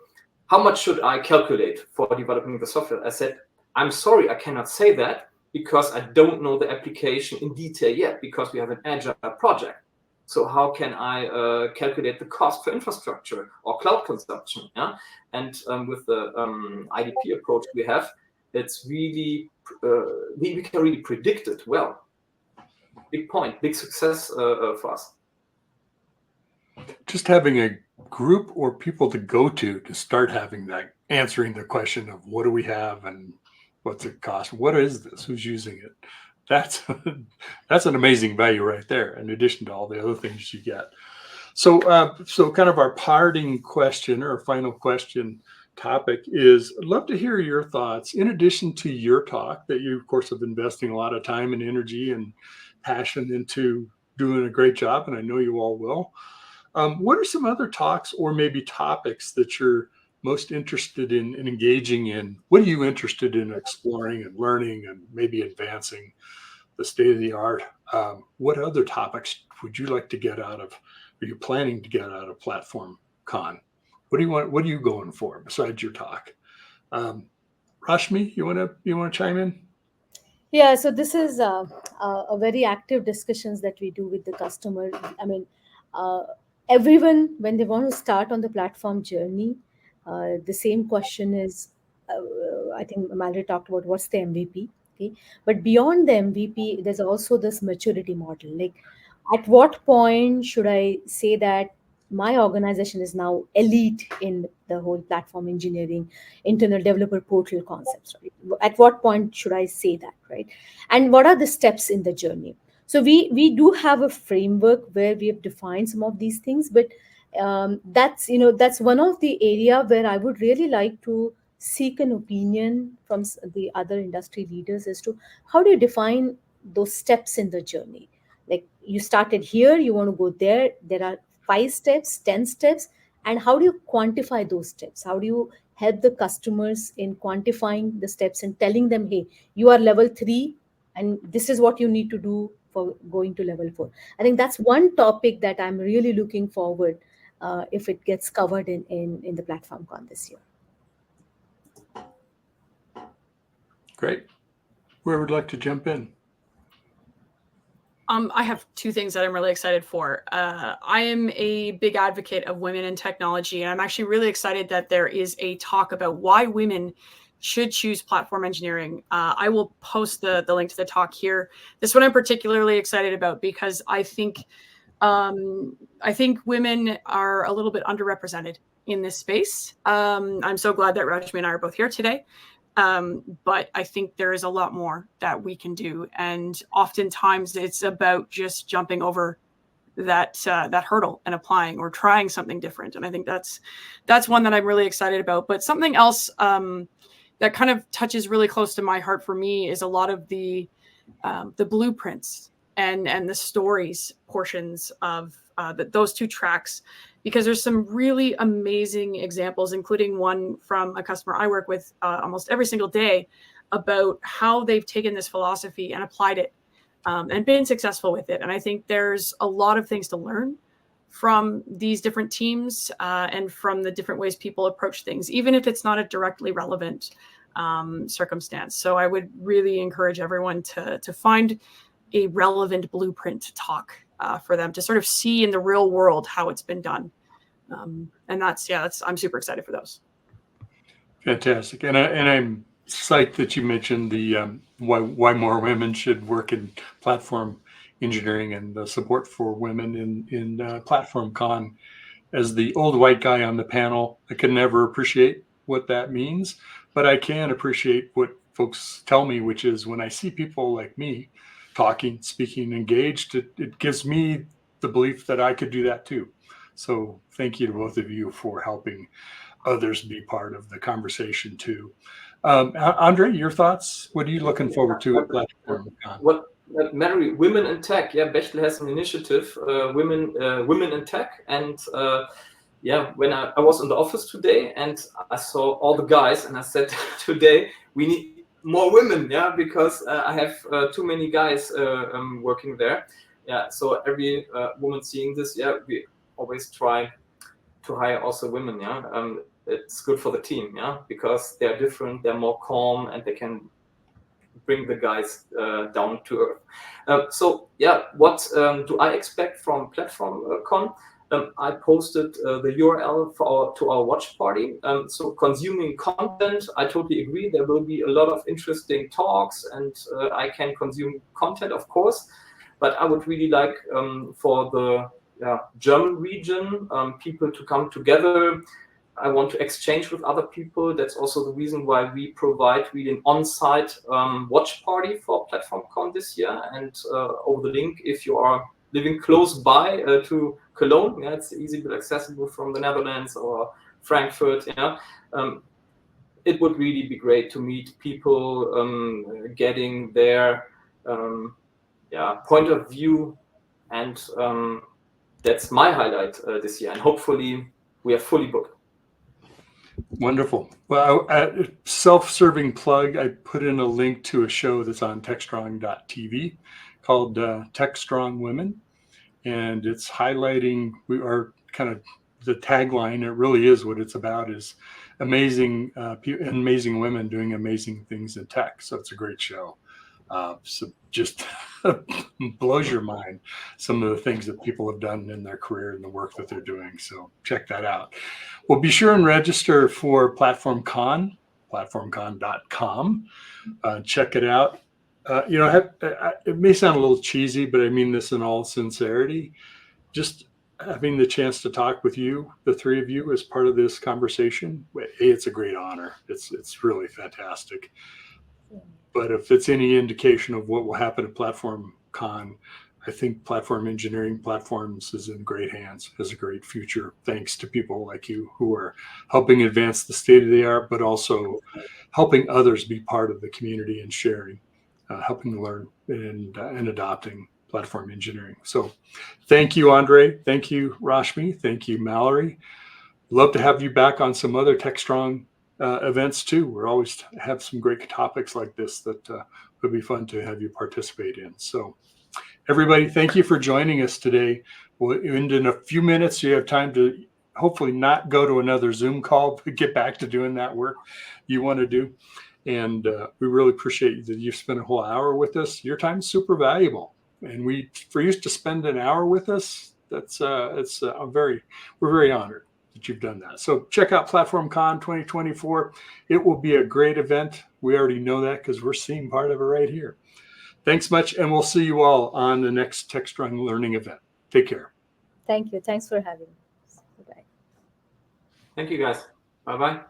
How much should I calculate for developing the software? I said, I'm sorry, I cannot say that because I don't know the application in detail yet because we have an agile project. So how can I calculate the cost for infrastructure or cloud consumption? Yeah, and with the IDP approach we have, it's really we can really predict it well. Big point, big success for us. Just having a group or people to go to start having that, answering the question of what do we have and what's it cost? What is this? Who's using it? That's an amazing value right there, in addition to all the other things you get. So kind of our parting question or final question topic is, I'd love to hear your thoughts in addition to your talk that you, of course, have been investing a lot of time and energy and passion into doing a great job, and I know you all will. What are some other talks or maybe topics that you're most interested in engaging in? What are you interested in exploring and learning and maybe advancing the state of the art? What other topics would you like to get out of, are you planning to get out of Platform Con? What do you want? What are you going for besides your talk? Rashmi, you want to chime in? Yeah, so this is a very active discussions that we do with the customer. I mean, everyone, when they want to start on the platform journey, the same question is, I think Mallory talked about what's the MVP. Okay, but beyond the MVP, there's also this maturity model. Like, at what point should I say that my organization is now elite in the whole platform engineering, internal developer portal concepts, right? At what point should I say that, right? And what are the steps in the journey? So we do have a framework where we have defined some of these things, but that's one of the area where I would really like to seek an opinion from the other industry leaders as to how do you define those steps in the journey. Like, you started here, you want to go there, there are 5 steps, 10 steps, and how do you quantify those steps? How do you help the customers in quantifying the steps and telling them, hey, you are level 3 and this is what you need to do for going to level 4? I think that's one topic that I'm really looking forward if it gets covered in the platform con this year. Great. Whoever would like to jump in? I have 2 things that I'm really excited for. I am a big advocate of women in technology, and I'm actually really excited that there is a talk about why women should choose platform engineering. I will post the link to the talk here. This one I'm particularly excited about because I think I think women are a little bit underrepresented in this space. I'm so glad that Rashmi and I are both here today. But I think there is a lot more that we can do. And oftentimes it's about just jumping over that hurdle and applying or trying something different. And I think that's one that I'm really excited about. But something else that kind of touches really close to my heart for me is a lot of the blueprints and the stories portions of those two tracks, because there's some really amazing examples, including one from a customer I work with almost every single day, about how they've taken this philosophy and applied it and been successful with it. And I think there's a lot of things to learn from these different teams and from the different ways people approach things, even if it's not a directly relevant circumstance. So I would really encourage everyone to find a relevant blueprint to talk for them to sort of see in the real world how it's been done. And I'm super excited for those. Fantastic. And I'm psyched that you mentioned the why more women should work in platform engineering and the support for women in Platform Con. As the old white guy on the panel, I can never appreciate what that means, but I can appreciate what folks tell me, which is when I see people like me talking, speaking, engaged, it gives me the belief that I could do that too. So thank you to both of you for helping others be part of the conversation too. Andre, your thoughts? What are you looking forward to at Platform Con? Mary, Women in Tech. Yeah, Bechtle has an initiative, Women in Tech. And when I was in the office today and I saw all the guys and I said, today we need more women, because I have too many guys working there. Yeah, so every woman seeing this, we always try to hire also women. It's good for the team, because they're different, they're more calm, and they can bring the guys down to earth. What do I expect from Platform Con? I posted the URL to our watch party. So consuming content, I totally agree. There will be a lot of interesting talks, and I can consume content, of course. But I would really like for the German region, people to come together. I want to exchange with other people. That's also the reason why we provide really an on-site watch party for Platform Con this year. And over the link, if you are living close by to Cologne, it's easily accessible from the Netherlands or Frankfurt. It would really be great to meet people, getting their point of view, and that's my highlight this year. And hopefully, we are fully booked. Wonderful. Well, self-serving plug, I put in a link to a show that's on techstrong.tv called Techstrong Women. And it's highlighting the tagline. It really is what it's about, is amazing women doing amazing things in tech. So it's a great show. So just blows your mind, some of the things that people have done in their career and the work that they're doing. So check that out. Well, be sure and register for Platform Con, platformcon.com. Check it out. It may sound a little cheesy, but I mean this in all sincerity. Just having the chance to talk with you, the three of you, as part of this conversation, it's a great honor. It's really fantastic. But if it's any indication of what will happen at Platform Con, I think platform engineering platforms is in great hands, has a great future, thanks to people like you who are helping advance the state of the art, but also helping others be part of the community and sharing, helping learn and adopting platform engineering. So thank you, Andre. Thank you, Rashmi. Thank you, Mallory. Love to have you back on some other Techstrong events too. We're always have some great topics like this that would be fun to have you participate in. So everybody, thank you for joining us today. We'll end in a few minutes. You have time to hopefully not go to another Zoom call, but get back to doing that work you want to do. And we really appreciate that you've spent a whole hour with us. Your time's super valuable. And for you to spend an hour with us, we're very honored that you've done that. So check out Platform Con 2024. It will be a great event. We already know that because we're seeing part of it right here. Thanks much, and we'll see you all on the next Techstrong Learning event. Take care. Thank you. Thanks for having us. Bye. Thank you, guys. Bye-bye.